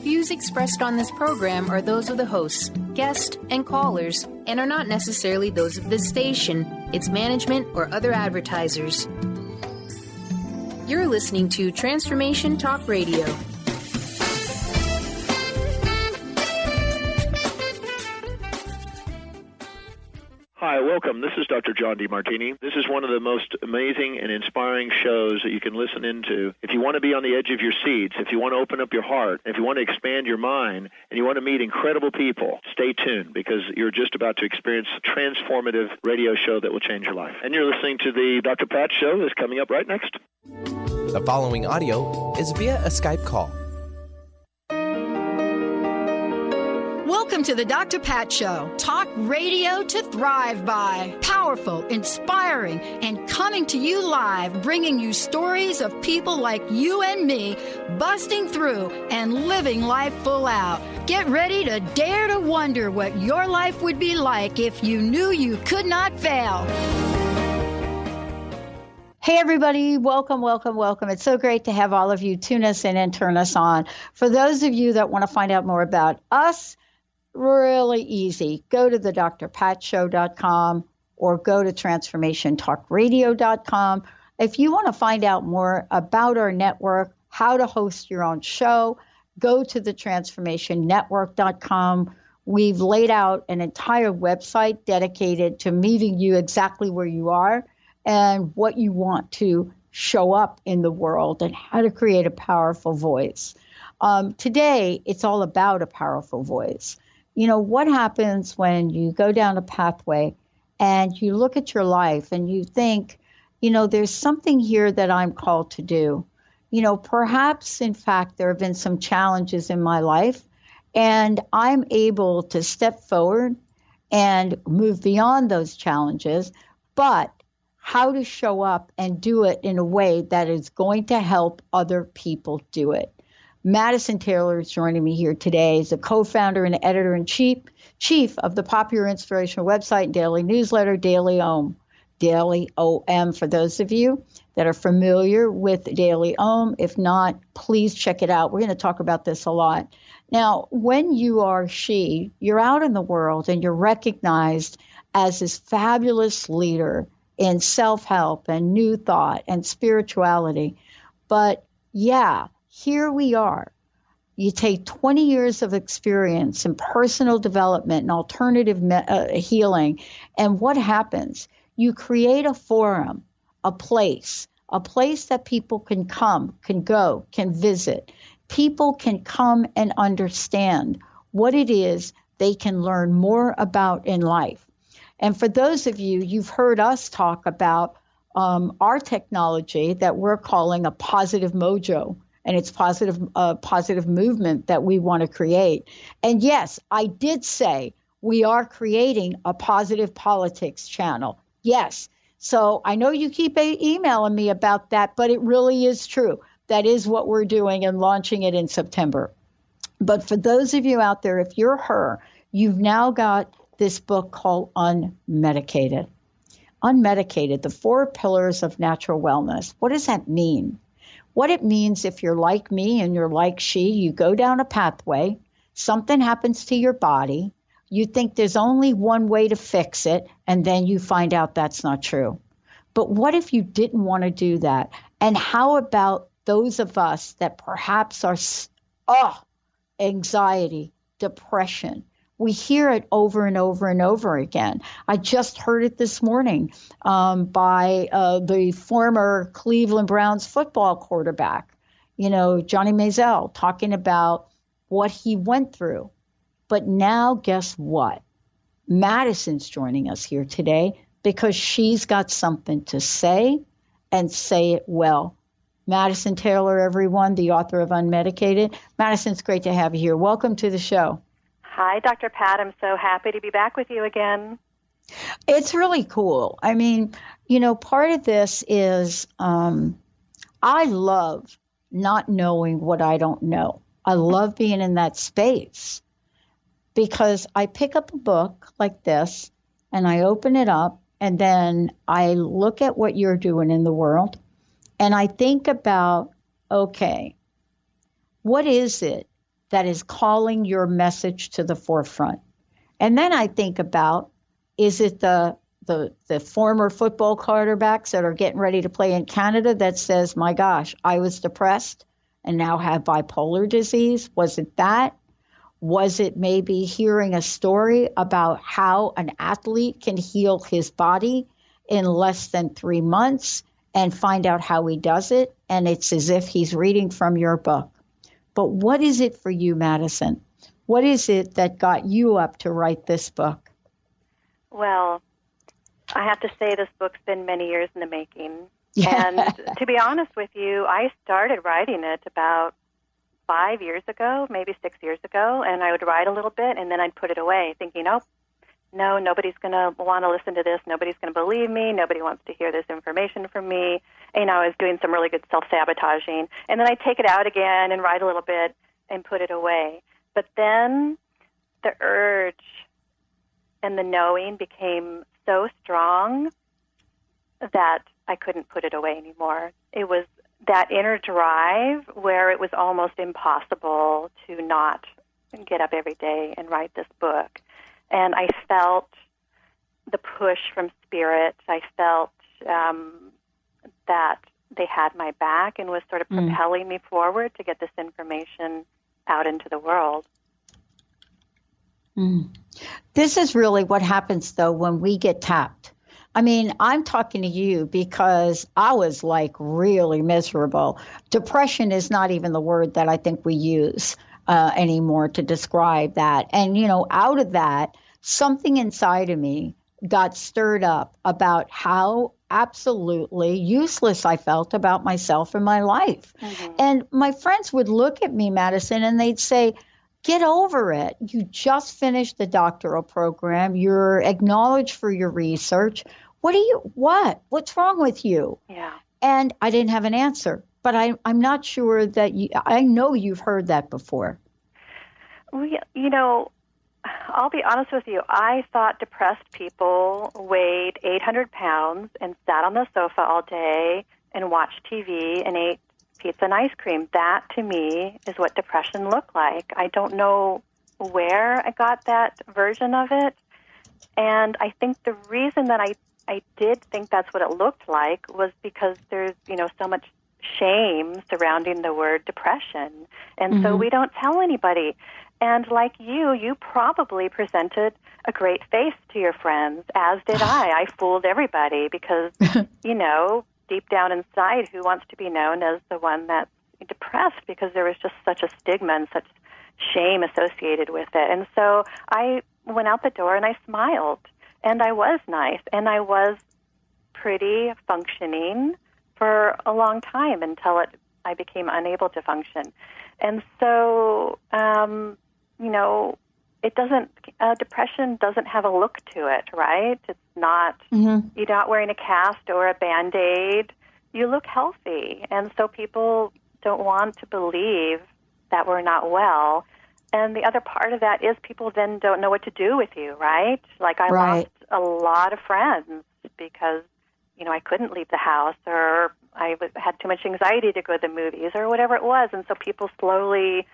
views expressed on this program are those of the hosts, guests, and callers, and are not necessarily those of this station, its management, or other advertisers. You're listening to Transformation Talk Radio. Hi, welcome. This is Dr. John DeMartini. This is one of the most amazing and inspiring shows that you can listen into. If you want to be on the edge of your seats, if you want to open up your heart, if you want to expand your mind, and you want to meet incredible people, stay tuned because you're just about to experience a transformative radio show that will change your life. And you're listening to the Dr. Pat Show that's coming up right next. The following audio is via a Skype call. Welcome to the Dr. Pat Show. Talk radio to thrive by. Powerful, inspiring, and coming to you live, bringing you stories of people like you and me busting through and living life full out. Get ready to dare to wonder what your life would be like if you knew you could not fail. Hey, everybody. Welcome, welcome, welcome. It's so great to have all of you tune us in and turn us on. For those of you that want to find out more about us, really easy. Go to the drpatshow.com or go to transformationtalkradio.com. If you want to find out more about our network, how to host your own show, go to the transformationnetwork.com. We've laid out an entire website dedicated to meeting you exactly where you are and what you want to show up in the world and how to create a powerful voice. Today, it's all about a powerful voice. You know, what happens when you go down a pathway and you look at your life and you think, you know, there's something here that I'm called to do. You know, perhaps, in fact, there have been some challenges in my life and I'm able to step forward and move beyond those challenges, but how to show up and do it in a way that is going to help other people do it. Madison Taylor is joining me here today. He's a co-founder and editor-in-chief of the popular inspirational website and daily newsletter, Daily Om. Daily OM, for those of you that are familiar with Daily Om. If not, please check it out. We're going to talk about this a lot. Now, when you are you're out in the world and you're recognized as this fabulous leader in self-help and new thought and spirituality. But yeah, here we are. You take 20 years of experience in personal development and alternative healing, and what happens? You create a forum, a place that people can come, can go, can visit. People can come and understand what it is they can learn more about in life. And for those of you, you've heard us talk about our technology that we're calling a positive mojo. And it's positive movement that we want to create. And yes, I did say we are creating a positive politics channel. Yes. So I know you keep emailing me about that, but it really is true. That is what we're doing and launching it in September. But for those of you out there, if you're her, you've now got this book called Unmedicated. Unmedicated, the 4 pillars of natural wellness. What does that mean? What it means, if you're like me and you're like she, you go down a pathway, something happens to your body, you think there's only one way to fix it, and then you find out that's not true. But what if you didn't want to do that? And how about those of us that perhaps are, anxiety, depression? We hear it over and over and over again. I just heard it this morning by the former Cleveland Browns football quarterback, Johnny Manziel, talking about what he went through. But now, guess what? Madison's joining us here today because she's got something to say and say it well. Madison Taylor, everyone, the author of Unmedicated. Madison, it's great to have you here. Welcome to the show. Hi, Dr. Pat. I'm so happy to be back with you again. It's really cool. I mean, part of this is I love not knowing what I don't know. I love being in that space because I pick up a book like this and I open it up and then I look at what you're doing in the world and I think about, okay, what is it that is calling your message to the forefront? And then I think about, is it the former football quarterbacks that are getting ready to play in Canada that says, my gosh, I was depressed and now have bipolar disease? Was it that? Was it maybe hearing a story about how an athlete can heal his body in less than 3 months and find out how he does it? And it's as if he's reading from your book. But what is it for you, Madison? What is it that got you up to write this book? Well, I have to say this book's been many years in the making. And to be honest with you, I started writing it about 5 years ago, maybe 6 years ago, and I would write a little bit, and then I'd put it away, thinking, no, nobody's going to want to listen to this. Nobody's going to believe me. Nobody wants to hear this information from me. And I was doing some really good self-sabotaging. And then I'd take it out again and write a little bit and put it away. But then the urge and the knowing became so strong that I couldn't put it away anymore. It was that inner drive where it was almost impossible to not get up every day and write this book. And I felt the push from Spirit. I felt that they had my back and was sort of propelling me forward to get this information out into the world. This is really what happens, though, when we get tapped. I mean, I'm talking to you because I was like really miserable. Depression is not even the word that I think we use anymore to describe that. And, you know, out of that, something inside of me got stirred up about how absolutely useless I felt about myself and my life. And my friends would look at me, Madison, and they'd say, get over it. You just finished the doctoral program. You're acknowledged for your research. What's wrong with you? Yeah. And I didn't have an answer, but I'm not sure that I know you've heard that before. Well, you know, I'll be honest with you. I thought depressed people weighed 800 pounds and sat on the sofa all day and watched TV and ate pizza and ice cream. That, to me, is what depression looked like. I don't know where I got that version of it. And I think the reason that I did think that's what it looked like was because there's, you know, so much shame surrounding the word depression. And so we don't tell anybody. And like you probably presented a great face to your friends, as did I. I fooled everybody because, you know, deep down inside, who wants to be known as the one that's depressed? Because there was just such a stigma and such shame associated with it. And so I went out the door and I smiled. And I was nice. And I was pretty functioning for a long time until I became unable to function. And so, you know, depression doesn't have a look to it, right? It's not, you're not wearing a cast or a Band-Aid. You look healthy. And so people don't want to believe that we're not well. And the other part of that is people then don't know what to do with you, right? Like I lost a lot of friends because, you know, I couldn't leave the house or I had too much anxiety to go to the movies or whatever it was. And so people slowly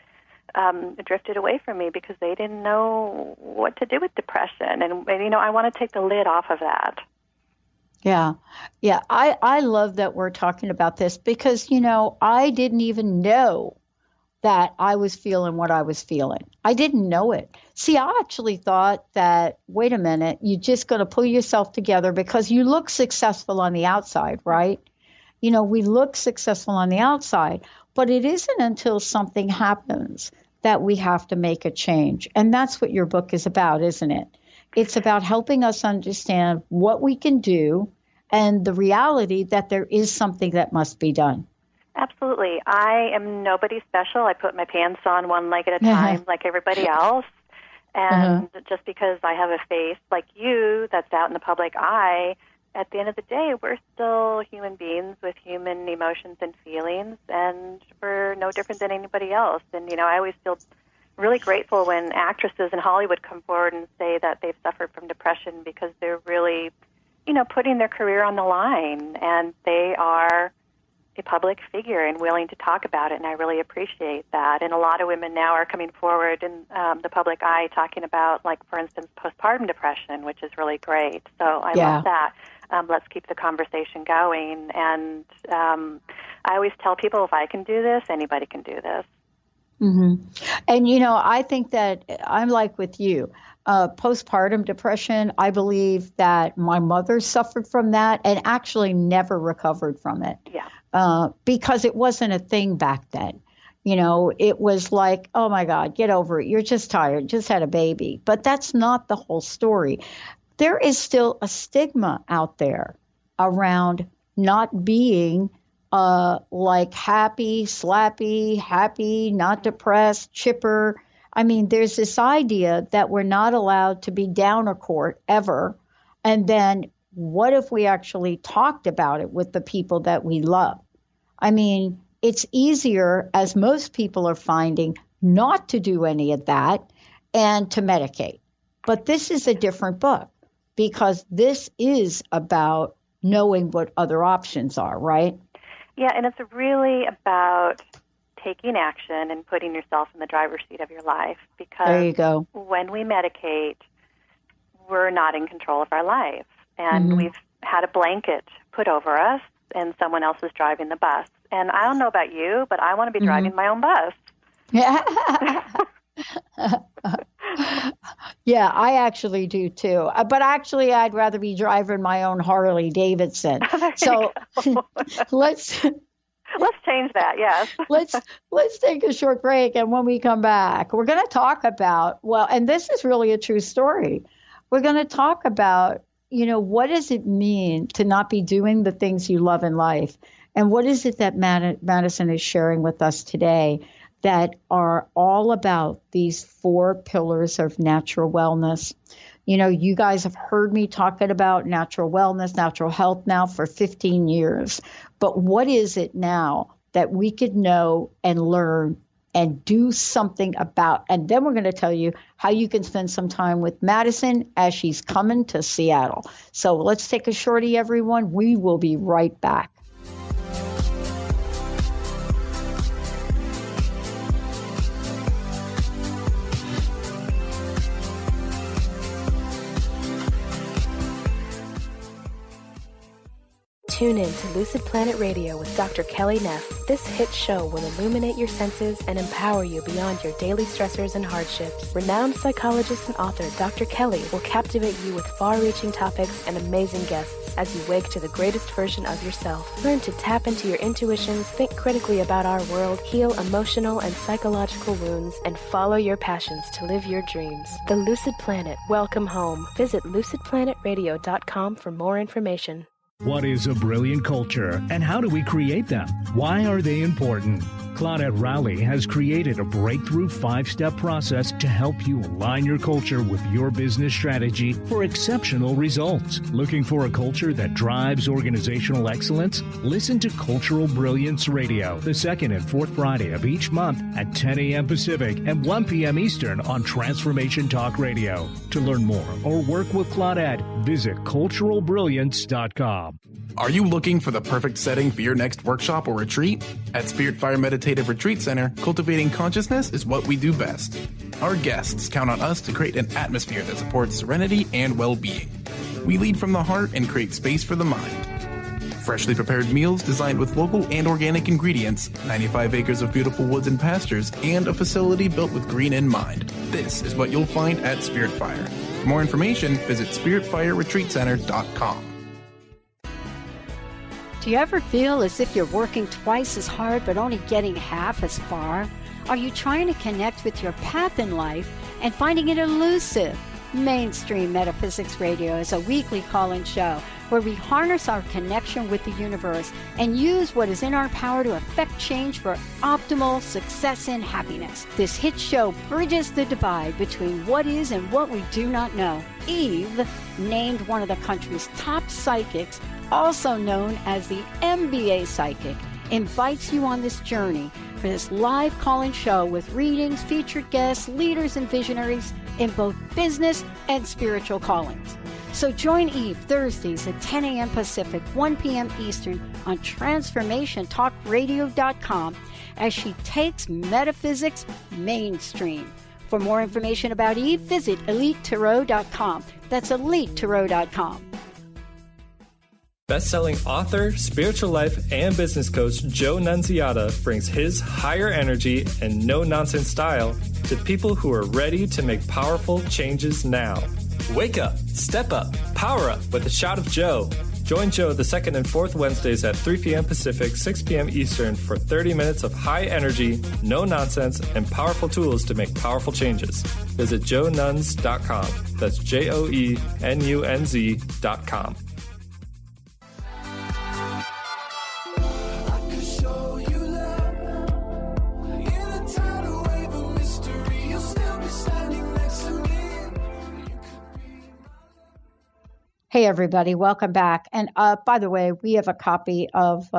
drifted away from me because they didn't know what to do with depression. And you know, I want to take the lid off of that. Yeah. I love that we're talking about this because, you know, I didn't even know that I was feeling what I was feeling. I didn't know it. See, I actually thought that, wait a minute, you're just going to pull yourself together because you look successful on the outside, right? You know, we look successful on the outside, but it isn't until something happens that we have to make a change. And that's what your book is about, isn't it? It's about helping us understand what we can do and the reality that there is something that must be done. Absolutely. I am nobody special. I put my pants on one leg at a time like everybody else. And just because I have a face like you that's out in the public eye, at the end of the day, we're still human beings with human emotions and feelings, and we're no different than anybody else. And, you know, I always feel really grateful when actresses in Hollywood come forward and say that they've suffered from depression because they're really, you know, putting their career on the line, and they are a public figure and willing to talk about it, and I really appreciate that. And a lot of women now are coming forward in the public eye talking about, like, for instance, postpartum depression, which is really great. So I love that. Let's keep the conversation going. And I always tell people, if I can do this, anybody can do this. Mm-hmm. And, you know, I think that I'm like with you. Postpartum depression, I believe that my mother suffered from that and actually never recovered from it. Yeah. Because it wasn't a thing back then. You know, it was like, oh my God, get over it. You're just tired, just had a baby. But that's not the whole story. There is still a stigma out there around not being like happy, slappy, happy, not depressed, chipper. I mean, there's this idea that we're not allowed to be down a court ever. And then what if we actually talked about it with the people that we love? I mean, it's easier, as most people are finding, not to do any of that and to medicate. But this is a different book because this is about knowing what other options are, right? Yeah, and it's really about taking action and putting yourself in the driver's seat of your life, because there you go. When we medicate, we're not in control of our life, and we've had a blanket put over us, and someone else is driving the bus. And I don't know about you, but I want to be driving my own bus. Yeah, I actually do too. But actually, I'd rather be driving my own Harley Davidson. So let's change that. Yes. let's take a short break, and when we come back, we're going to talk about, well, and this is really a true story. We're going to talk about, you know, what does it mean to not be doing the things you love in life, and what is it that Madison is sharing with us today that are all about these 4 pillars of natural wellness. You know, you guys have heard me talking about natural wellness, natural health now for 15 years. But what is it now that we could know and learn and do something about? And then we're going to tell you how you can spend some time with Madison as she's coming to Seattle. So let's take a shorty, everyone. We will be right back. Tune in to Lucid Planet Radio with Dr. Kelly Neff. This hit show will illuminate your senses and empower you beyond your daily stressors and hardships. Renowned psychologist and author Dr. Kelly will captivate you with far-reaching topics and amazing guests as you wake to the greatest version of yourself. Learn to tap into your intuitions, think critically about our world, heal emotional and psychological wounds, and follow your passions to live your dreams. The Lucid Planet. Welcome home. Visit lucidplanetradio.com for more information. What is a brilliant culture, and how do we create them? Why are they important? Claudette Rowley has created a breakthrough 5-step process to help you align your culture with your business strategy for exceptional results. Looking for a culture that drives organizational excellence? Listen to Cultural Brilliance Radio, the 2nd and 4th Friday of each month at 10 a.m. Pacific and 1 p.m. Eastern on Transformation Talk Radio. To learn more or work with Claudette, visit culturalbrilliance.com. Are you looking for the perfect setting for your next workshop or retreat? At Spirit Fire Meditative Retreat Center, cultivating consciousness is what we do best. Our guests count on us to create an atmosphere that supports serenity and well-being. We lead from the heart and create space for the mind. Freshly prepared meals designed with local and organic ingredients, 95 acres of beautiful woods and pastures, and a facility built with green in mind. This is what you'll find at Spirit Fire. For more information, visit spiritfireretreatcenter.com. Do you ever feel as if you're working twice as hard but only getting half as far? Are you trying to connect with your path in life and finding it elusive? Mainstream Metaphysics Radio is a weekly call-in show where we harness our connection with the universe and use what is in our power to affect change for optimal success and happiness. This hit show bridges the divide between what is and what we do not know. Eve, named one of the country's top psychics, also known as the MBA Psychic, invites you on this journey for this live call-in show with readings, featured guests, leaders, and visionaries in both business and spiritual callings. So join Eve Thursdays at 10 a.m. Pacific, 1 p.m. Eastern on TransformationTalkRadio.com as she takes metaphysics mainstream. For more information about Eve, visit EliteTarot.com. That's EliteTarot.com. Best-selling author, spiritual life, and business coach Joe Nunziata brings his higher energy and no-nonsense style to people who are ready to make powerful changes now. Wake up, step up, power up with a shot of Joe. Join Joe the second and fourth Wednesdays at 3 p.m. Pacific, 6 p.m. Eastern for 30 minutes of high energy, no nonsense, and powerful tools to make powerful changes. Visit joenuns.com. That's JOENUNZ.com. Hey, everybody, welcome back. And by the way, we have a copy of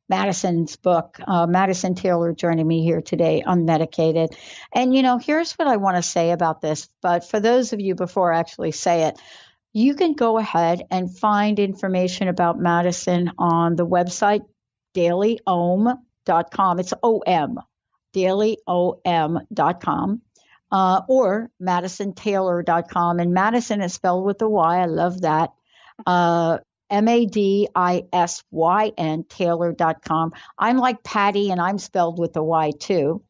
Madison's book, Madison Taylor joining me here today, Unmedicated. And, here's what I want to say about this. But for those of you, before I actually say it, you can go ahead and find information about Madison on the website, dailyom.com. It's O-M, dailyom.com. Or madisontaylor.com. And Madison is spelled with a Y. I love that. MADISYN, Taylor.com. I'm like Patty, and I'm spelled with a Y too.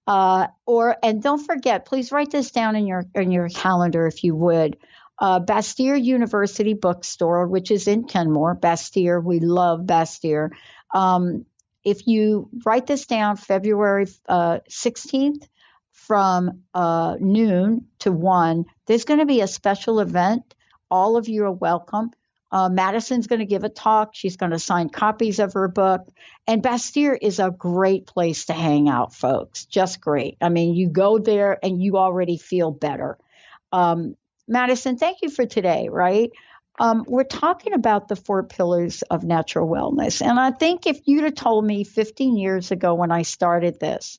And don't forget, please write this down in your calendar if you would. Bastyr University Bookstore, which is in Kenmore. Bastyr, we love Bastyr. If you write this down, February 16th from noon to 1, there's going to be a special event. All of you are welcome. Madison's going to give a talk. She's going to sign copies of her book. And Bastyr is a great place to hang out, folks. Just great. I mean, you go there and you already feel better. Madison, thank you for today, right? We're talking about the 4 pillars of natural wellness. And I think if you'd have told me 15 years ago when I started this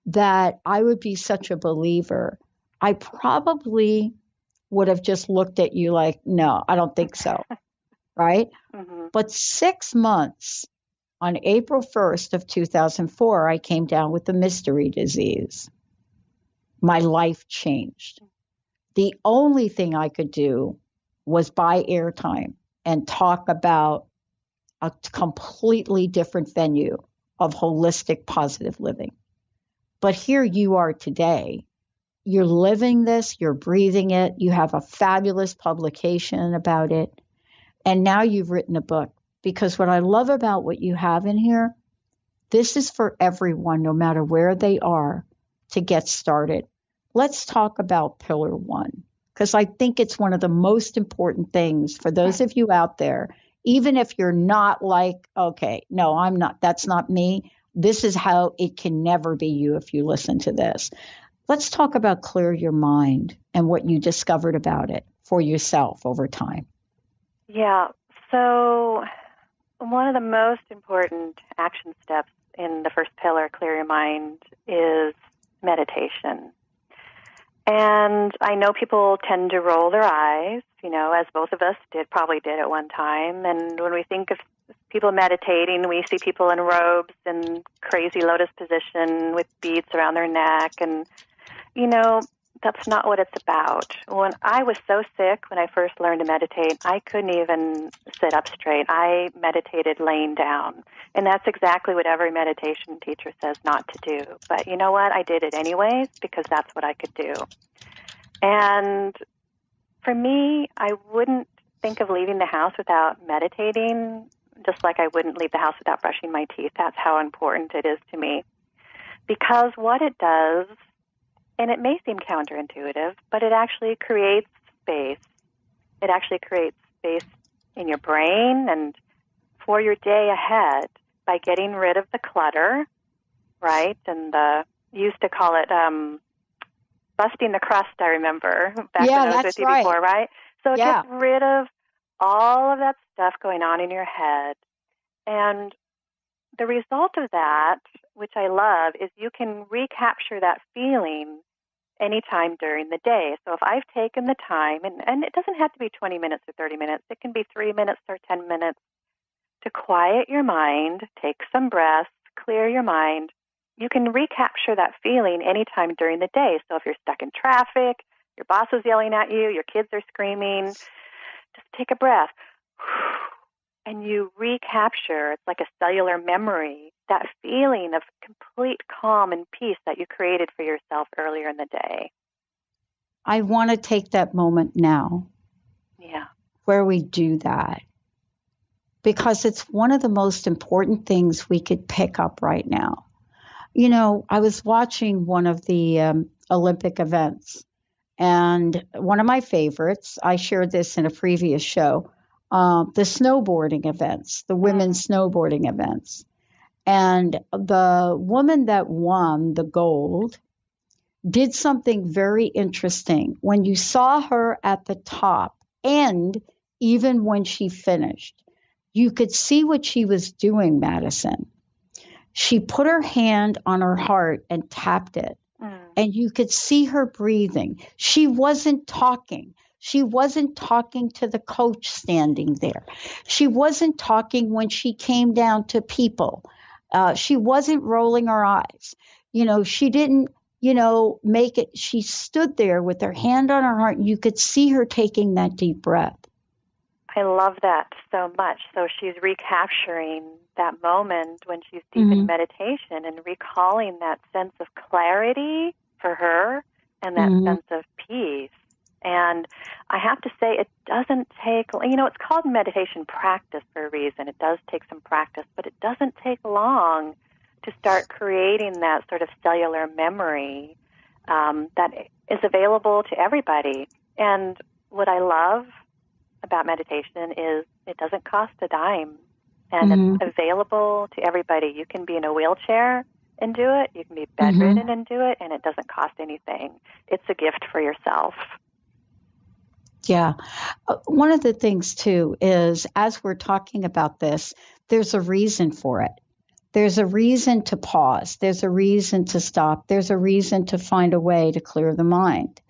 that I would be such a believer, I probably would have just looked at you like, no, I don't think so, right? Mm-hmm. But 6 months, on April 1st of 2004, I came down with the mystery disease. My life changed. The only thing I could do was buy airtime and talk about a completely different venue of holistic positive living. But here you are today. You're living this, you're breathing it, you have a fabulous publication about it, and now you've written a book. Because what I love about what you have in here, this is for everyone, no matter where they are, to get started. Let's talk about Pillar 1, because I think it's one of the most important things for those of you out there, even if you're not like, okay, no, I'm not, that's not me. This is how it can never be you if you listen to this. Let's talk about clear your mind and what you discovered about it for yourself over time. Yeah. So one of the most important action steps in the first pillar, clear your mind, is meditation. And I know people tend to roll their eyes, as both of us probably did at one time. And when we think of people meditating, we see people in robes and crazy lotus position with beads around their neck, and that's not what it's about. When I was so sick when I first learned to meditate, I couldn't even sit up straight. I meditated laying down. And that's exactly what every meditation teacher says not to do. But you know what? I did it anyways because that's what I could do. And for me, I wouldn't think of leaving the house without meditating, just like I wouldn't leave the house without brushing my teeth. That's how important it is to me. Because what it does, and it may seem counterintuitive, but it actually creates space. It actually creates space in your brain and for your day ahead by getting rid of the clutter, right? And you used to call it busting the crust, I remember, back when I was with you before, right? So it gets rid of all of that stuff going on in your head. And the result of that, which I love, is you can recapture that feeling anytime during the day. So if I've taken the time, and it doesn't have to be 20 minutes or 30 minutes, it can be 3 minutes or 10 minutes to quiet your mind, take some breaths, clear your mind. You can recapture that feeling anytime during the day. So if you're stuck in traffic, your boss is yelling at you, your kids are screaming, just take a breath. And you recapture, it's like a cellular memory, that feeling of complete calm and peace that you created for yourself earlier in the day. I want to take that moment now. Yeah. Where we do that. Because it's one of the most important things we could pick up right now. You know, I was watching one of the Olympic events, and one of my favorites, I shared this in a previous show, the snowboarding events, the women's snowboarding events. And the woman that won the gold did something very interesting. When you saw her at the top, and even when she finished, you could see what she was doing, Madison. She put her hand on her heart and tapped it. And you could see her breathing. She wasn't talking. She wasn't talking to the coach standing there. She wasn't talking when she came down to people. She wasn't rolling her eyes. You know, she didn't, make it. She stood there with her hand on her heart. And you could see her taking that deep breath. I love that so much. So she's recapturing that moment when she's deep in meditation and recalling that sense of clarity for her and that sense of peace. And I have to say, it doesn't take, it's called meditation practice for a reason. It does take some practice, but it doesn't take long to start creating that sort of cellular memory that is available to everybody. And what I love about meditation is it doesn't cost a dime, and it's available to everybody. You can be in a wheelchair and do it. You can be bedridden and do it, and it doesn't cost anything. It's a gift for yourself. Yeah. One of the things, too, is as we're talking about this, there's a reason for it. There's a reason to pause. There's a reason to stop. There's a reason to find a way to clear the mind.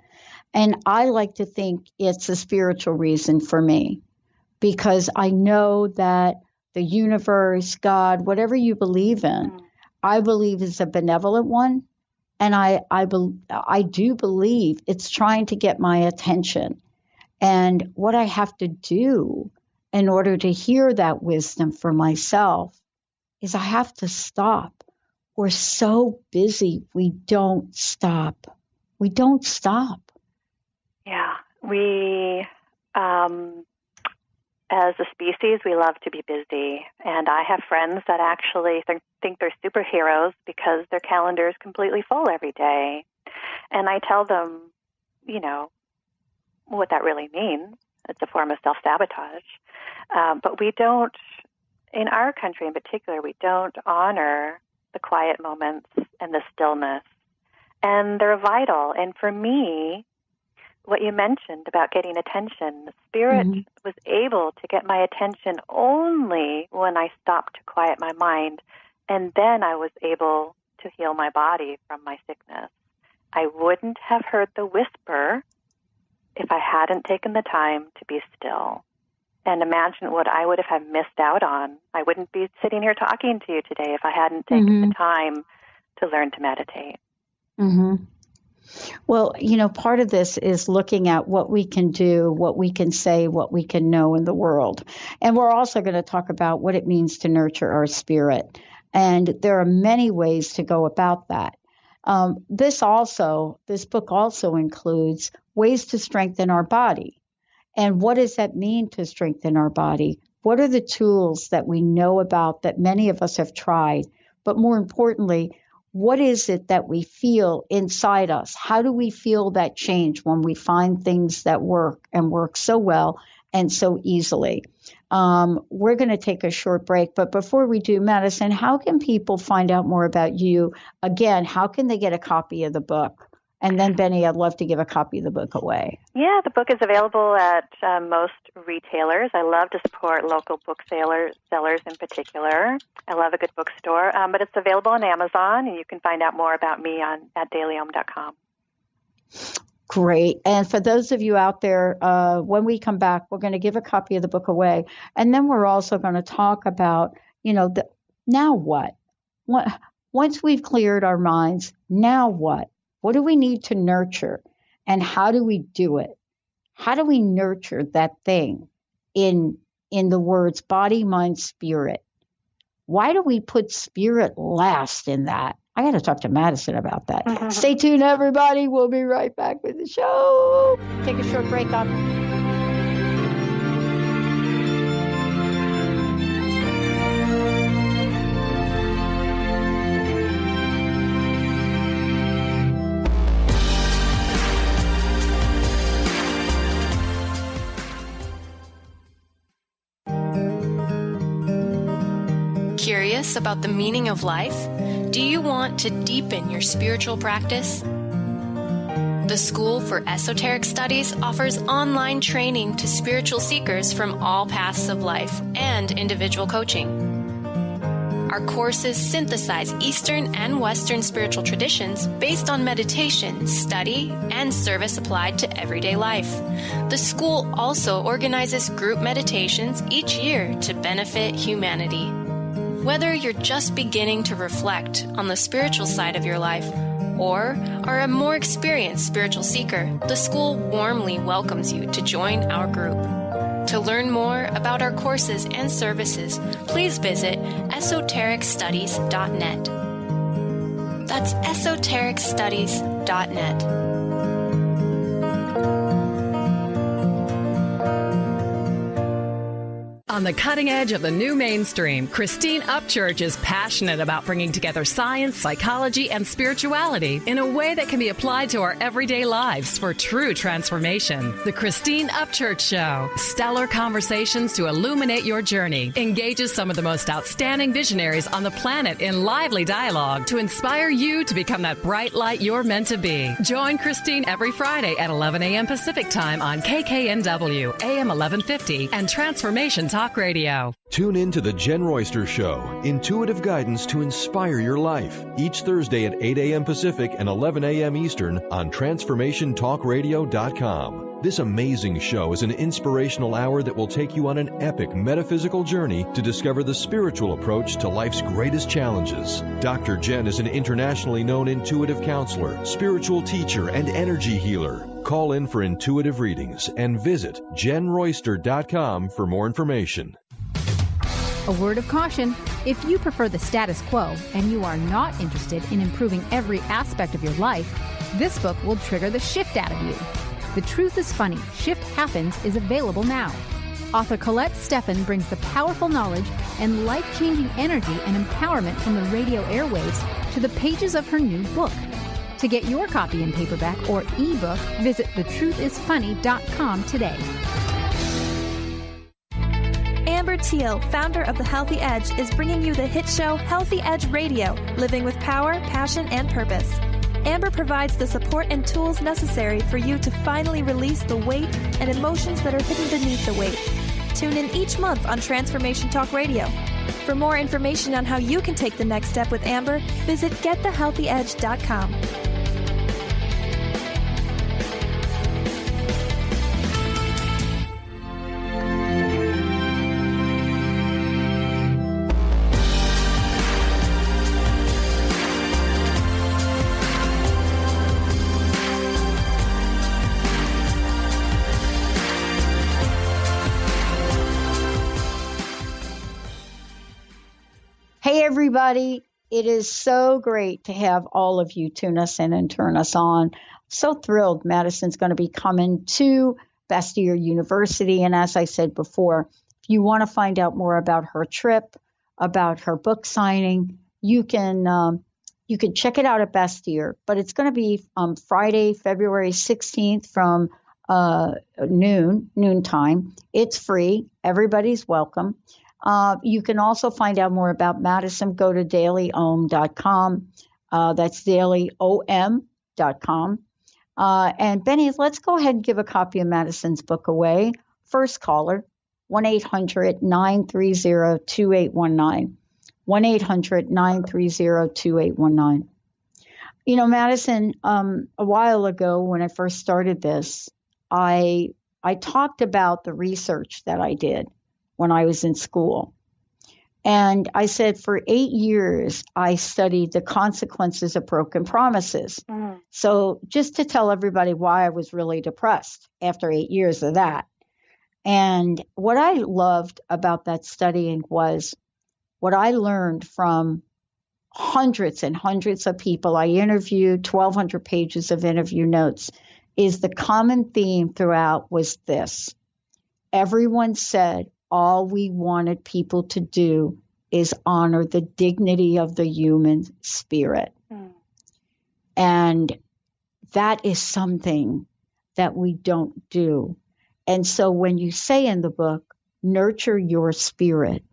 And I like to think it's a spiritual reason for me, because I know that the universe, God, whatever you believe in, I believe is a benevolent one. And I do believe it's trying to get my attention. And what I have to do in order to hear that wisdom for myself is I have to stop. We're so busy, we don't stop. We don't stop. Yeah, we, as a species, we love to be busy. And I have friends that actually think they're superheroes because their calendar is completely full every day. And I tell them, what that really means. It's a form of self-sabotage. But we don't, in our country in particular, we don't honor the quiet moments and the stillness. And they're vital. And for me, what you mentioned about getting attention, the Spirit was able to get my attention only when I stopped to quiet my mind. And then I was able to heal my body from my sickness. I wouldn't have heard the whisper if I hadn't taken the time to be still. And imagine what I would have missed out on. I wouldn't be sitting here talking to you today if I hadn't taken the time to learn to meditate. Well, part of this is looking at what we can do, what we can say, what we can know in the world. And we're also going to talk about what it means to nurture our spirit. And there are many ways to go about that. This book also includes ways to strengthen our body. And what does that mean to strengthen our body? What are the tools that we know about that many of us have tried? But more importantly, what is it that we feel inside us? How do we feel that change when we find things that work and work so well and so easily? We're going to take a short break, but before we do, Madison, how can people find out more about you? Again, how can they get a copy of the book? And then, Benny, I'd love to give a copy of the book away. Yeah, the book is available at most retailers. I love to support local book sellers in particular. I love a good bookstore, but it's available on Amazon, and you can find out more about me at dailyom.com. Great. And for those of you out there, when we come back, we're going to give a copy of the book away. And then we're also going to talk about, now what? Once we've cleared our minds, now what? What do we need to nurture? And how do we do it? How do we nurture that thing in the words body, mind, spirit? Why do we put spirit last in that? I got to talk to Madison about that. Stay tuned, everybody. We'll be right back with the show. Take a short break on. Curious about the meaning of life? Do you want to deepen your spiritual practice? The School for Esoteric Studies offers online training to spiritual seekers from all paths of life and individual coaching. Our courses synthesize Eastern and Western spiritual traditions based on meditation, study, and service applied to everyday life. The school also organizes group meditations each year to benefit humanity. Whether you're just beginning to reflect on the spiritual side of your life or are a more experienced spiritual seeker, the school warmly welcomes you to join our group. To learn more about our courses and services, please visit esotericstudies.net. That's esotericstudies.net. On the cutting edge of the new mainstream, Christine Upchurch is passionate about bringing together science, psychology, and spirituality in a way that can be applied to our everyday lives for true transformation. The Christine Upchurch Show, stellar conversations to illuminate your journey, engages some of the most outstanding visionaries on the planet in lively dialogue to inspire you to become that bright light you're meant to be. Join Christine every Friday at 11 a.m. Pacific Time on KKNW, AM 1150, and Transformation Talk Radio. Tune in to the Jen Royster Show, intuitive guidance to inspire your life, each Thursday at 8 a.m. Pacific and 11 a.m. Eastern on TransformationTalkRadio.com. This amazing show is an inspirational hour that will take you on an epic metaphysical journey to discover the spiritual approach to life's greatest challenges. Dr. Jen is an internationally known intuitive counselor, spiritual teacher, and energy healer. Call in for intuitive readings and visit JenRoyster.com for more information. A word of caution: if you prefer the status quo and you are not interested in improving every aspect of your life, this book will trigger the shift out of you. The Truth is Funny, Shift Happens is available now. Author Colette Steffen brings the powerful knowledge and life-changing energy and empowerment from the radio airwaves to the pages of her new book. To get your copy in paperback or ebook, visit thetruthisfunny.com today. Amber Teal, founder of The Healthy Edge, is bringing you the hit show Healthy Edge Radio, living with power, passion, and purpose. Amber provides the support and tools necessary for you to finally release the weight and emotions that are hidden beneath the weight. Tune in each month on Transformation Talk Radio. For more information on how you can take the next step with Amber, visit getthehealthyedge.com. Hey, everybody. It is so great to have all of you tune us in and turn us on. So thrilled Madison's going to be coming to Bastyr University. And as I said before, if you want to find out more about her trip, about her book signing, you can check it out at Bastyr. But it's going to be Friday, February 16th from noontime. It's free. Everybody's welcome. You can also find out more about Madison. Go to dailyom.com. That's dailyom.com. And Benny, let's go ahead and give a copy of Madison's book away. First caller, 1-800-930-2819. 1-800-930-2819. You know, Madison, a while ago when I first started this, I talked about the research that I did when I was in school. And I said for 8 years, I studied the consequences of broken promises. Mm. So just to tell everybody why I was really depressed after 8 years of that. And what I loved about that studying was what I learned from hundreds and hundreds of people I interviewed, 1,200 pages of interview notes, is the common theme throughout was this. Everyone said all we wanted people to do is honor the dignity of the human spirit. Mm. And that is something that we don't do. And so when you say in the book, nurture your spirit,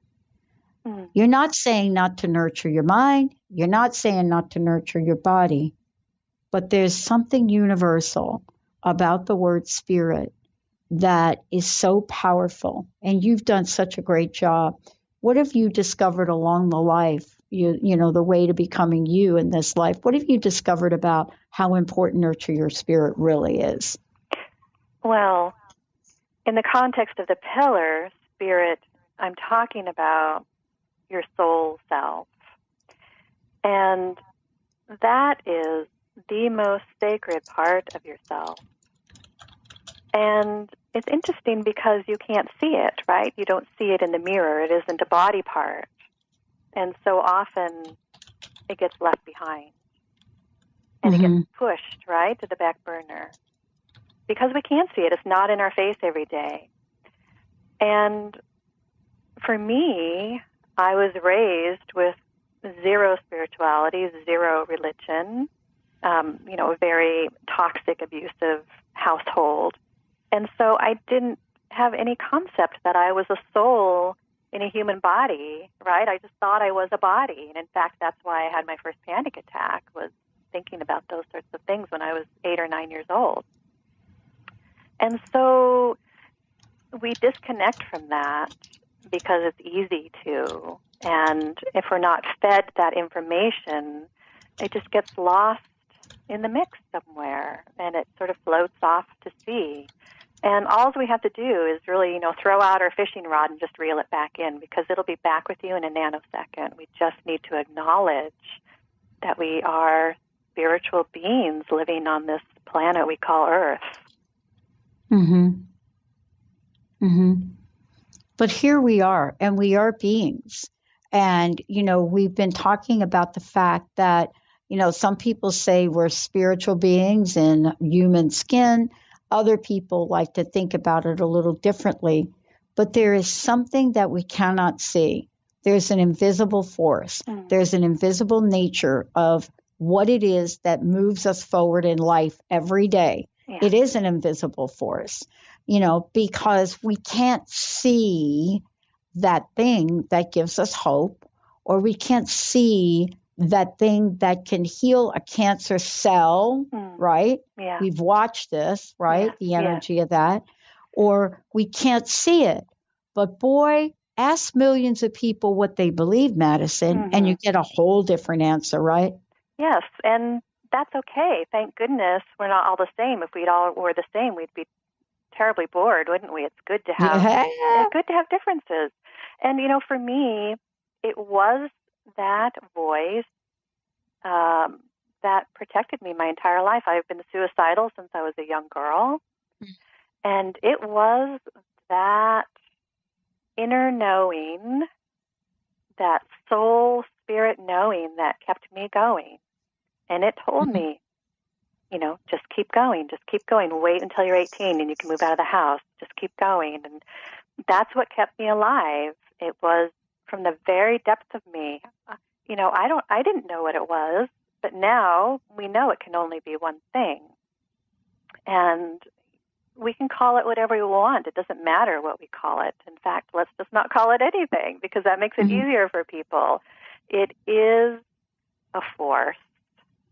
you're not saying not to nurture your mind. You're not saying not to nurture your body. But there's something universal about the word spirit that is so powerful. And you've done such a great job. What have you discovered along the life, you know, the way to becoming you in this life? What have you discovered about how important nurture your spirit really is? Well, in the context of the pillar, spirit, I'm talking about your soul self. And that is the most sacred part of yourself. And it's interesting because you can't see it, right? You don't see it in the mirror. It isn't a body part. And so often it gets left behind. And it gets pushed, right, to the back burner. Because we can't see it. It's not in our face every day. And for me, I was raised with zero spirituality, zero religion, a very toxic, abusive household. And so I didn't have any concept that I was a soul in a human body, right? I just thought I was a body. And in fact, that's why I had my first panic attack, was thinking about those sorts of things when I was 8 or 9 years old. And so we disconnect from that because it's easy to. And if we're not fed that information, it just gets lost in the mix somewhere, and it sort of floats off to sea. And all we have to do is really, throw out our fishing rod and just reel it back in, because it'll be back with you in a nanosecond. We just need to acknowledge that we are spiritual beings living on this planet we call Earth. But here we are, and we are beings. And, we've been talking about the fact that, some people say we're spiritual beings in human skin. Other people like to think about it a little differently. But there is something that we cannot see. There's an invisible force. There's an invisible nature of what it is that moves us forward in life every day. Yeah. It is an invisible force, because we can't see that thing that gives us hope, or we can't see that thing that can heal a cancer cell, right? Yeah. We've watched this, right? Yeah. The energy of that. Or we can't see it. But boy, ask millions of people what they believe, Madison, and you get a whole different answer, right? Yes, and that's okay. Thank goodness we're not all the same. If we all were the same, we'd be terribly bored, wouldn't we? It's good to have it's good to have differences. And for me, it was that voice that protected me my entire life. I've been suicidal since I was a young girl, and it was that inner knowing, that soul spirit knowing, that kept me going. And it told me, just keep going, wait until you're 18 and you can move out of the house, just keep going. And that's what kept me alive. It was from the very depths of me. I didn't know what it was, but now we know it can only be one thing. And we can call it whatever we want. It doesn't matter what we call it. In fact, let's just not call it anything, because that makes it easier for people. It is a force.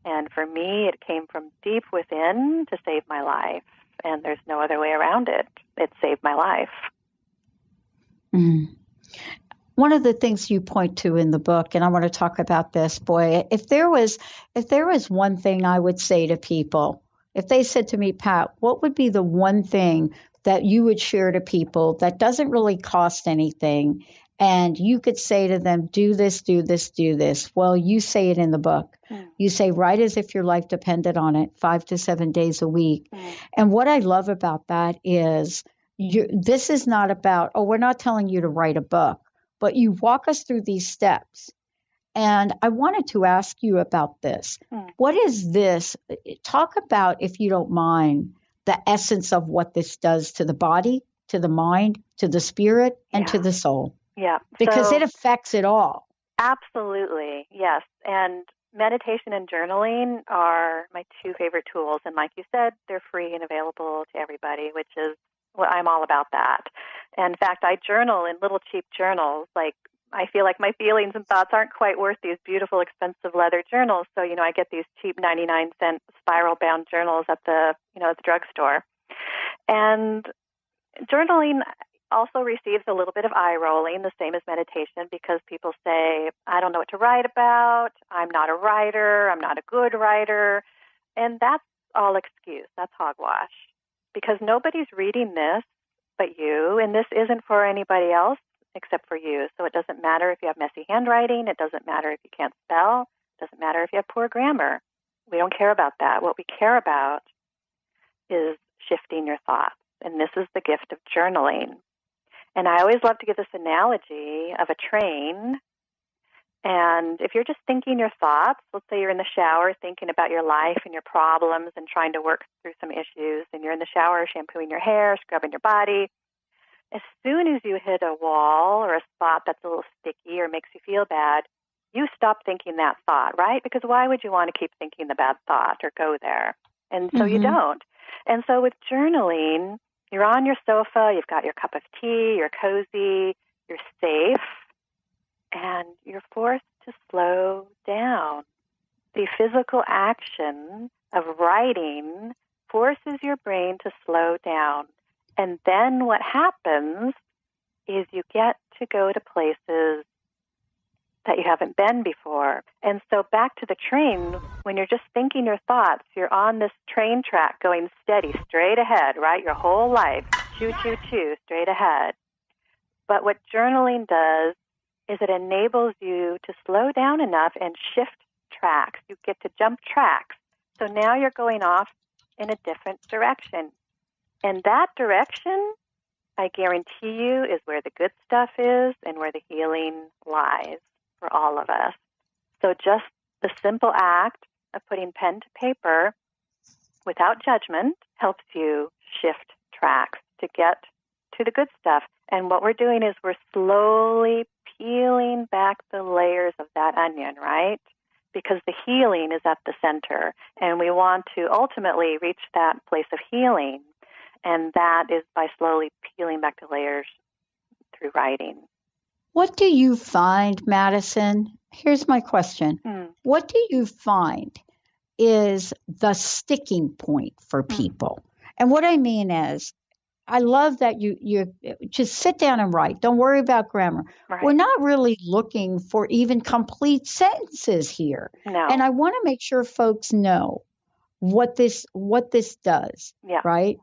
And for me, it came from deep within to save my life. And there's no other way around it. It saved my life. one of the things you point to in the book, and I want to talk about this, boy, if there was one thing I would say to people, if they said to me, Pat, what would be the one thing that you would share to people that doesn't really cost anything, and you could say to them, do this, do this, do this? Well, you say it in the book. You say, write as if your life depended on it, 5 to 7 days a week. And what I love about that is this is not about, we're not telling you to write a book, but you walk us through these steps. And I wanted to ask you about this. What is this? Talk about, if you don't mind, the essence of what this does to the body, to the mind, to the spirit, and to the soul. Yeah. Because it affects it all. Absolutely, yes. And meditation and journaling are my two favorite tools. And like you said, they're free and available to everybody, which is what I'm all about that. And in fact, I journal in little cheap journals. Like, I feel like my feelings and thoughts aren't quite worth these beautiful, expensive leather journals. So, I get these cheap 99-cent spiral-bound journals at the drugstore. And journaling also receives a little bit of eye rolling, the same as meditation, because people say, I don't know what to write about. I'm not a writer. I'm not a good writer. And that's all excuse. That's hogwash. Because nobody's reading this but you, and this isn't for anybody else except for you. So it doesn't matter if you have messy handwriting. It doesn't matter if you can't spell. It doesn't matter if you have poor grammar. We don't care about that. What we care about is shifting your thoughts. And this is the gift of journaling. And I always love to give this analogy of a train. And if you're just thinking your thoughts, let's say you're in the shower thinking about your life and your problems and trying to work through some issues, and you're in the shower shampooing your hair, scrubbing your body, as soon as you hit a wall or a spot that's a little sticky or makes you feel bad, you stop thinking that thought, right? Because why would you want to keep thinking the bad thought or go there? And so you don't. And so with journaling, you're on your sofa, you've got your cup of tea, you're cozy, you're safe, and you're forced to slow down. The physical action of writing forces your brain to slow down. And then what happens is you get to go to places that you haven't been before. And so back to the train, when you're just thinking your thoughts, you're on this train track going steady, straight ahead, right? Your whole life, choo, choo, choo, straight ahead. But what journaling does is it enables you to slow down enough and shift tracks. You get to jump tracks. So now you're going off in a different direction. And that direction, I guarantee you, is where the good stuff is and where the healing lies for all of us. So just the simple act of putting pen to paper without judgment helps you shift tracks to get to the good stuff. And what we're doing is we're slowly peeling back the layers of that onion, right? Because the healing is at the center. And we want to ultimately reach that place of healing. And that is by slowly peeling back the layers through writing. What do you find, Madison? Here's my question. What do you find is the sticking point for people? And what I mean is, I love that you just sit down and write. Don't worry about grammar. Right. We're not really looking for even complete sentences here. No. And I want to make sure folks know what this does, right?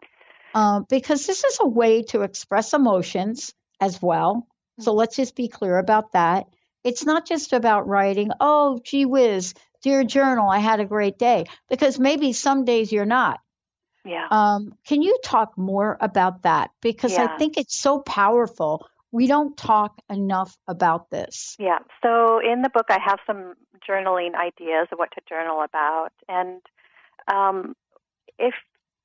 Because this is a way to express emotions as well. So let's just be clear about that. It's not just about writing, oh, gee whiz, dear journal, I had a great day. Because maybe some days you're not. Yeah. Can you talk more about that? Because I think it's so powerful. We don't talk enough about this. Yeah. So in the book, I have some journaling ideas of what to journal about. And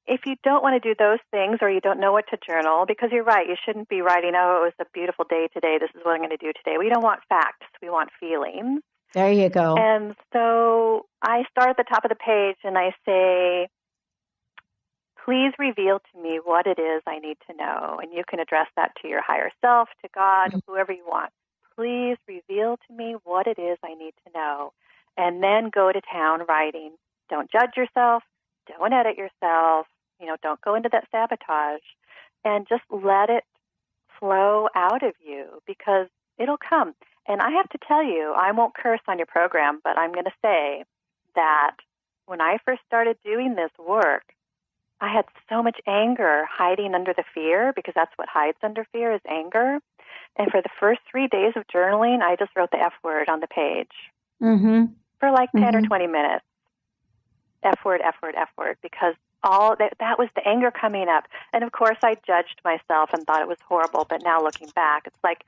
if you don't want to do those things, or you don't know what to journal, because you're right, you shouldn't be writing, oh, it was a beautiful day today, this is what I'm going to do today. We don't want facts. We want feelings. There you go. And so I start at the top of the page and I say, please reveal to me what it is I need to know. And you can address that to your higher self, to God, whoever you want. Please reveal to me what it is I need to know. And then go to town writing. Don't judge yourself. Don't edit yourself. Don't go into that sabotage. And just let it flow out of you. Because It'll come. And I have to tell you, I won't curse on your program, but I'm going to say that when I first started doing this work, I had so much anger hiding under the fear, because that's what hides under fear is anger. And for the first 3 days of journaling, I just wrote the F word on the page for like 10 or 20 minutes. F word, F word, F word, because all that was the anger coming up. And of course, I judged myself and thought it was horrible. But now looking back, it's like,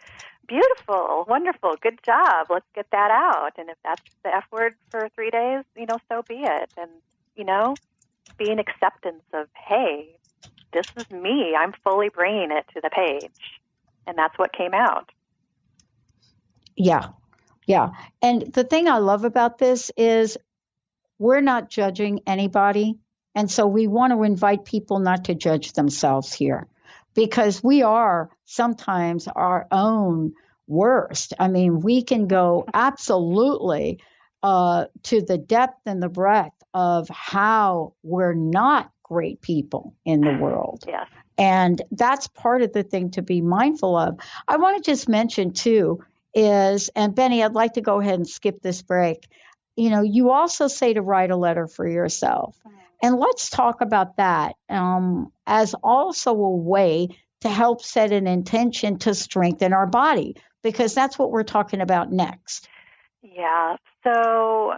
beautiful, wonderful, good job. Let's get that out. And if that's the F word for 3 days, so be it. And, be an acceptance of, hey, this is me. I'm fully bringing it to the page. And that's what came out. Yeah. Yeah. And the thing I love about this is we're not judging anybody. And so we want to invite people not to judge themselves here, because we are sometimes our own worst. I mean, we can go absolutely to the depth and the breadth of how we're not great people in the world. Yes. And that's part of the thing to be mindful of. I want to just mention too is, and Benny, I'd like to go ahead and skip this break. You also say to write a letter for yourself. And let's talk about that as also a way to help set an intention to strengthen our body, because that's what we're talking about next. Yeah. So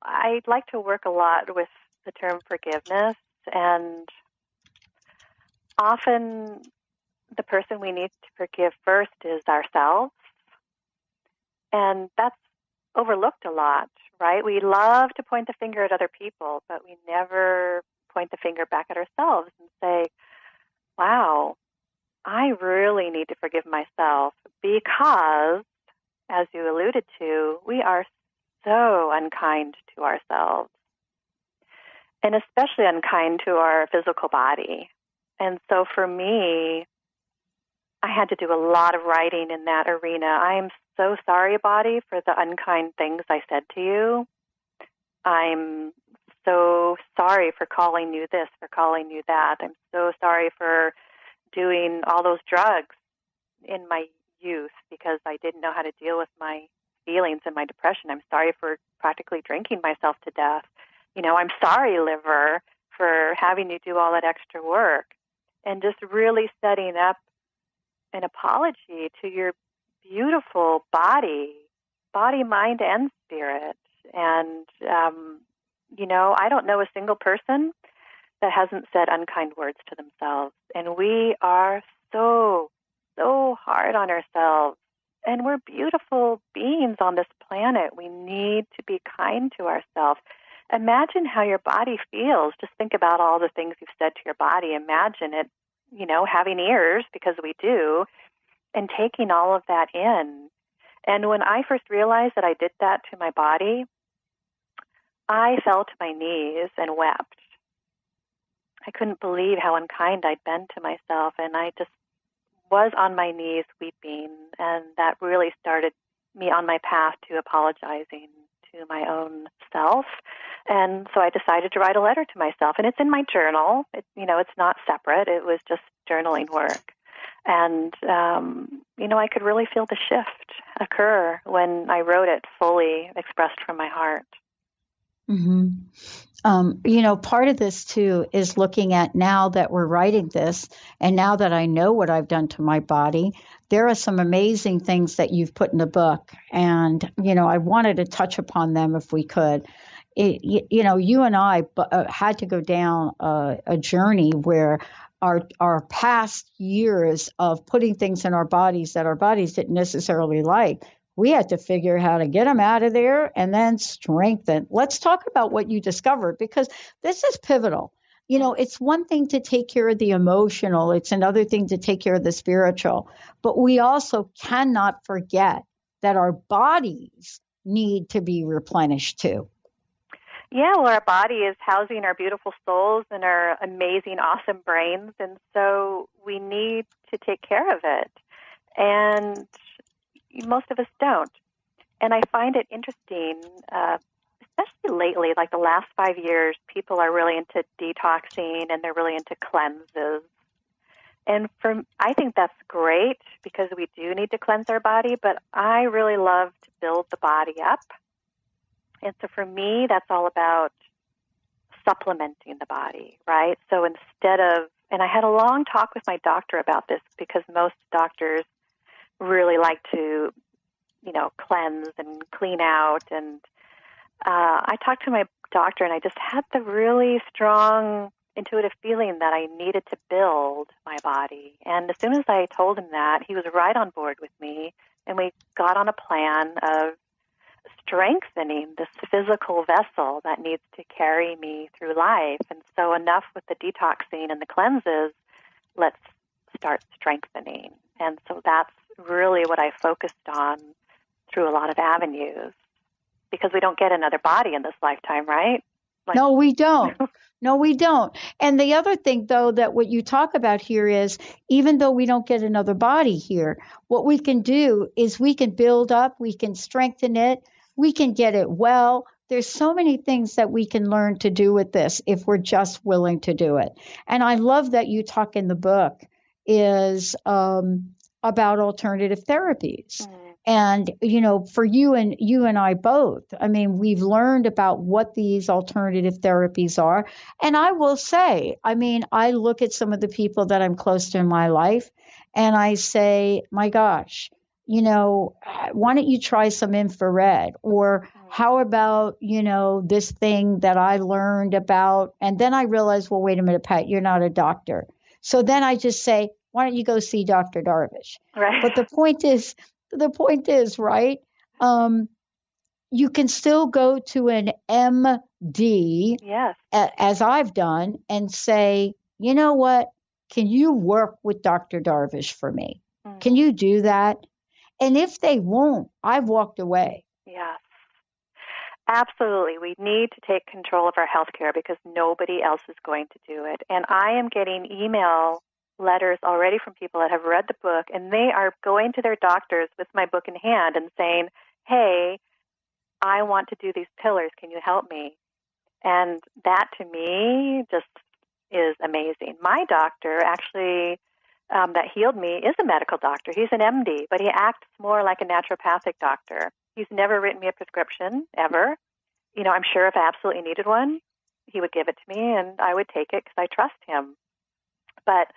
I like to work a lot with the term forgiveness, and often the person we need to forgive first is ourselves. And that's overlooked a lot, right? We love to point the finger at other people, but we never point the finger back at ourselves and say, wow, I really need to forgive myself, because, as you alluded to, we are so unkind to ourselves, and especially unkind to our physical body. And so for me, I had to do a lot of writing in that arena. I am so sorry, body, for the unkind things I said to you. I'm so sorry for calling you this, for calling you that. I'm so sorry for doing all those drugs in my youth because I didn't know how to deal with my feelings and my depression. I'm sorry for practically drinking myself to death. I'm sorry, liver, for having you do all that extra work, and just really setting up an apology to your beautiful body, mind, and spirit. And, I don't know a single person that hasn't said unkind words to themselves. And we are so, so hard on ourselves. And we're beautiful beings on this planet. We need to be kind to ourselves. Imagine how your body feels. Just think about all the things you've said to your body. Imagine it, having ears, because we do, and taking all of that in. And when I first realized that I did that to my body, I fell to my knees and wept. I couldn't believe how unkind I'd been to myself, and I just was on my knees weeping, and that really started me on my path to apologizing to my own self. And so I decided to write a letter to myself, and it's in my journal. It's not separate. It was just journaling work. And, I could really feel the shift occur when I wrote it fully expressed from my heart. Mm-hmm. Part of this, too, is looking at now that we're writing this, and now that I know what I've done to my body, there are some amazing things that you've put in the book. And, I wanted to touch upon them if we could. You and I had to go down a journey where our past years of putting things in our bodies that our bodies didn't necessarily like, we had to figure out how to get them out of there and then strengthen. Let's talk about what you discovered, because this is pivotal. It's one thing to take care of the emotional. It's another thing to take care of the spiritual. But we also cannot forget that our bodies need to be replenished too. Yeah, well, our body is housing our beautiful souls and our amazing, awesome brains, and so we need to take care of it. And most of us don't. And I find it interesting, especially lately, like the last 5 years, people are really into detoxing and they're really into cleanses. And I think that's great because we do need to cleanse our body, but I really love to build the body up. And so for me, that's all about supplementing the body, right? So instead of, and I had a long talk with my doctor about this because most doctors really like to, cleanse and clean out. And I talked to my doctor and I just had the really strong intuitive feeling that I needed to build my body. And as soon as I told him that, he was right on board with me, and we got on a plan of strengthening this physical vessel that needs to carry me through life. And so enough with the detoxing and the cleanses, let's start strengthening. And so that's really what I focused on through a lot of avenues, because we don't get another body in this lifetime, right? No, we don't. No, we don't. And the other thing, though, that what you talk about here is, even though we don't get another body here, what we can do is we can build up, we can strengthen it, we can get it well. There's so many things that we can learn to do with this if we're just willing to do it. And I love that you talk in the book is about alternative therapies. And, for you and I both, I mean, we've learned about what these alternative therapies are. And I will say, I mean, I look at some of the people that I'm close to in my life and I say, my gosh, why don't you try some infrared? Or how about, this thing that I learned about? And then I realized, well, wait a minute, Pat, you're not a doctor. So then I just say, why don't you go see Dr. Darvish? Right. But the point is, right, you can still go to an MD, yes, as I've done, and say, you know what, can you work with Dr. Darvish for me? Can you do that? And if they won't, I've walked away. Yes, absolutely. We need to take control of our health care because nobody else is going to do it. And I am getting email letters already from people that have read the book, and they are going to their doctors with my book in hand and saying, hey, I want to do these pillars. Can you help me? And that to me just is amazing. My doctor actually that healed me is a medical doctor. He's an MD, but he acts more like a naturopathic doctor. He's never written me a prescription, ever. I'm sure if I absolutely needed one, he would give it to me, and I would take it because I trust him. But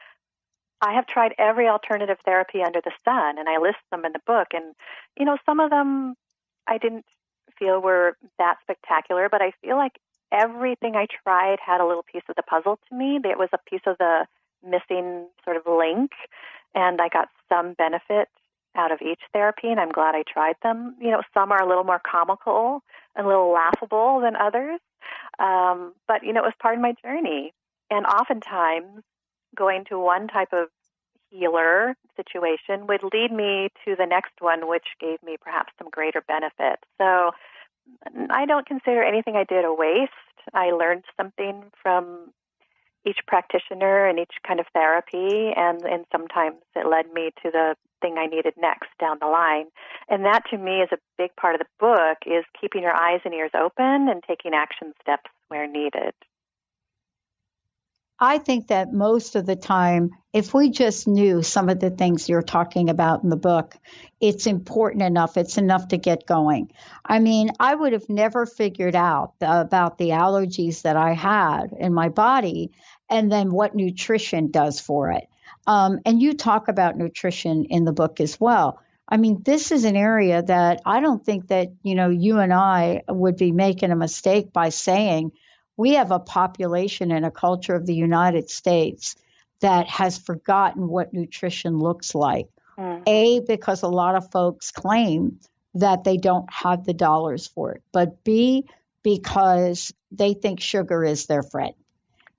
I have tried every alternative therapy under the sun, and I list them in the book. And, some of them I didn't feel were that spectacular, but I feel like everything I tried had a little piece of the puzzle to me. There was a piece of the missing sort of link, and I got some benefit out of each therapy, and I'm glad I tried them. Some are a little more comical and a little laughable than others, but, it was part of my journey. And oftentimes, going to one type of healer situation would lead me to the next one, which gave me perhaps some greater benefit. So I don't consider anything I did a waste. I learned something from each practitioner and each kind of therapy, and sometimes it led me to the thing I needed next down the line. And that to me is a big part of the book, is keeping your eyes and ears open and taking action steps where needed. I think that most of the time, if we just knew some of the things you're talking about in the book, it's important enough. It's enough to get going. I mean, I would have never figured out about the allergies that I had in my body and then what nutrition does for it. And you talk about nutrition in the book as well. I mean, this is an area that I don't think that, you and I would be making a mistake by saying, we have a population and a culture of the United States that has forgotten what nutrition looks like. A, because a lot of folks claim that they don't have the dollars for it. But B, because they think sugar is their friend.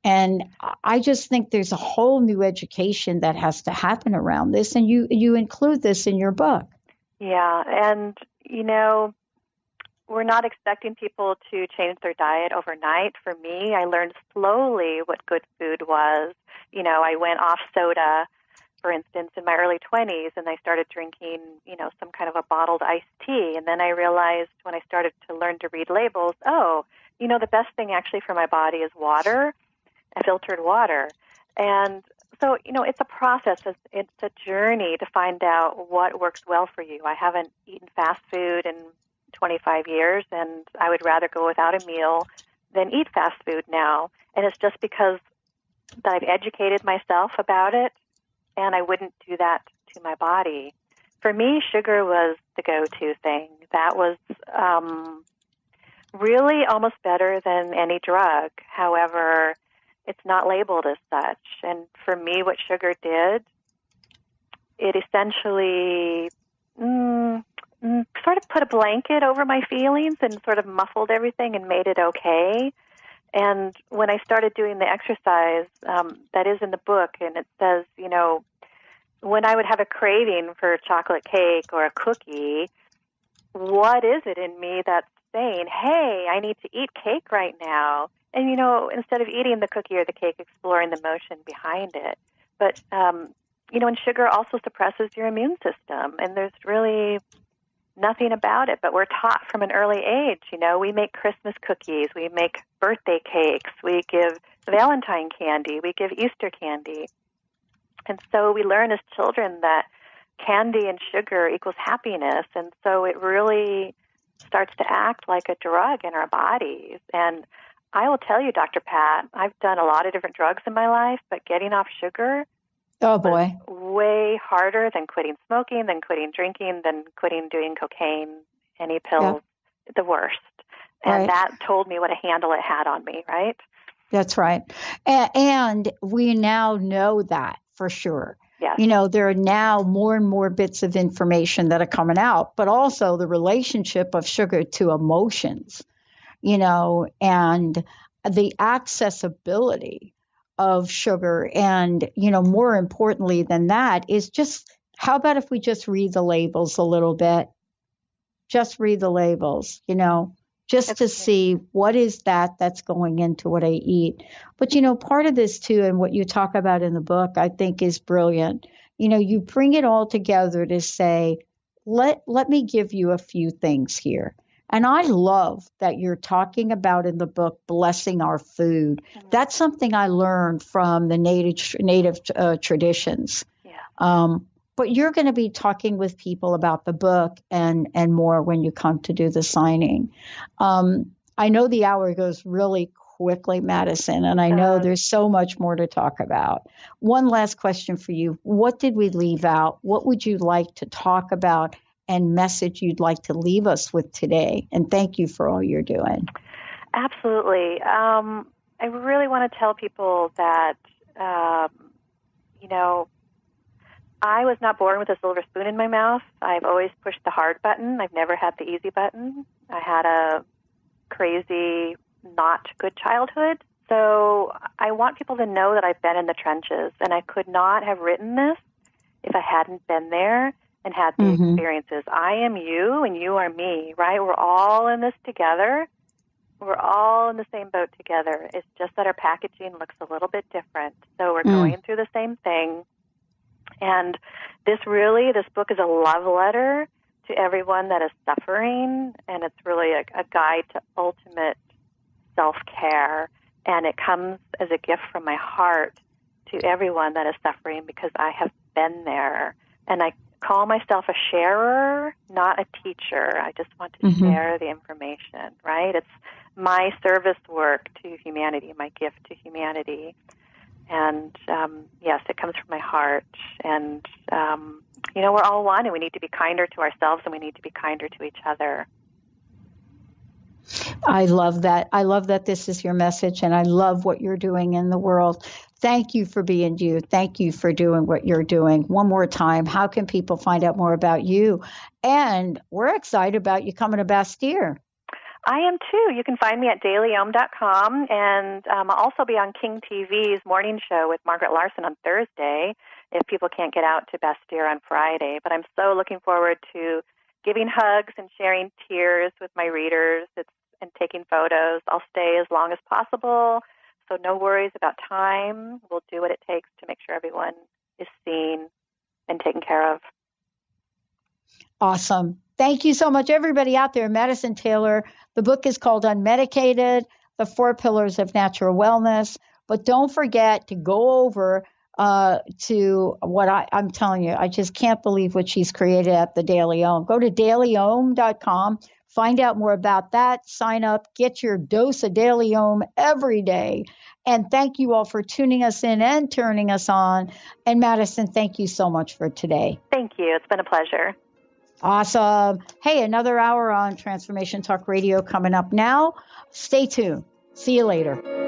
And I just think there's a whole new education that has to happen around this. And you include this in your book. Yeah. And, we're not expecting people to change their diet overnight. For me, I learned slowly what good food was. I went off soda, for instance, in my early 20s, and I started drinking, some kind of a bottled iced tea. And then I realized when I started to learn to read labels, the best thing actually for my body is water, filtered water. And So, it's a process. It's a journey to find out what works well for you. I haven't eaten fast food in 25 years, and I would rather go without a meal than eat fast food now. And it's just because that I've educated myself about it, and I wouldn't do that to my body. For me, sugar was the go-to thing. That was really almost better than any drug. However, it's not labeled as such. And for me, what sugar did, it essentially sort of put a blanket over my feelings and sort of muffled everything and made it okay. And when I started doing the exercise, that is in the book, and it says, when I would have a craving for a chocolate cake or a cookie, what is it in me that's saying, hey, I need to eat cake right now? And, instead of eating the cookie or the cake, exploring the motion behind it. But, and sugar also suppresses your immune system, and there's really nothing about it. But we're taught from an early age, we make Christmas cookies, we make birthday cakes, we give Valentine candy, we give Easter candy. And so we learn as children that candy and sugar equals happiness. And so it really starts to act like a drug in our bodies. And I will tell you, Dr. Pat, I've done a lot of different drugs in my life, but getting off sugar was way harder than quitting smoking, than quitting drinking, than quitting doing cocaine, any pills, the worst. And that told me what a handle it had on me, right? That's right. And we now know that for sure. Yes. There are now more and more bits of information that are coming out, but also the relationship of sugar to emotions, and the accessibility of sugar. And, more importantly than that is just, how about if we just read the labels a little bit? Just read the labels, just to see what is that's going into what I eat. But, part of this too, and what you talk about in the book, I think is brilliant. You bring it all together to say, let me give you a few things here. And I love that you're talking about in the book, blessing our food. Mm-hmm. That's something I learned from the native traditions. Yeah. But you're going to be talking with people about the book and more when you come to do the signing. I know the hour goes really quickly, Madison, and I know there's so much more to talk about. One last question for you. What did we leave out? What would you like to talk about and message you'd like to leave us with today? And thank you for all you're doing. Absolutely. I really want to tell people that, I was not born with a silver spoon in my mouth. I've always pushed the hard button. I've never had the easy button. I had a crazy, not good childhood. So I want people to know that I've been in the trenches, and I could not have written this if I hadn't been there and had the experiences. I am you, and you are me, right? We're all in this together. We're all in the same boat together. It's just that our packaging looks a little bit different. So we're going through the same thing. And this book is a love letter to everyone that is suffering, and it's really a guide to ultimate self-care. And it comes as a gift from my heart to everyone that is suffering, because I have been there. And I call myself a sharer, not a teacher. I just want to share the information, right? It's my service work to humanity, my gift to humanity. And, yes, it comes from my heart. And, we're all one, and we need to be kinder to ourselves, and we need to be kinder to each other. I love that. I love that this is your message, and I love what you're doing in the world. Thank you for being you. Thank you for doing what you're doing. One more time, how can people find out more about you? And we're excited about you coming to Bastille. I am too. You can find me at dailyom.com, and I'll also be on King TV's morning show with Margaret Larson on Thursday if people can't get out to Bastille on Friday. But I'm so looking forward to giving hugs and sharing tears with my readers and taking photos. I'll stay as long as possible, so no worries about time. We'll do what it takes to make sure everyone is seen and taken care of. Awesome. Thank you so much, everybody out there. Madison Taylor. The book is called Unmedicated, The 4 Pillars of Natural Wellness. But don't forget to go over to what I'm telling you. I just can't believe what she's created at the Daily Ohm. Go to dailyohm.com. Find out more about that. Sign up. Get your dose of Daily Ohm every day. And thank you all for tuning us in and turning us on. And Madison, thank you so much for today. Thank you. It's been a pleasure. Awesome. Hey, another hour on Transformation Talk Radio coming up now. Stay tuned. See you later.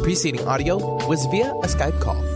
Preceding audio was via a Skype call.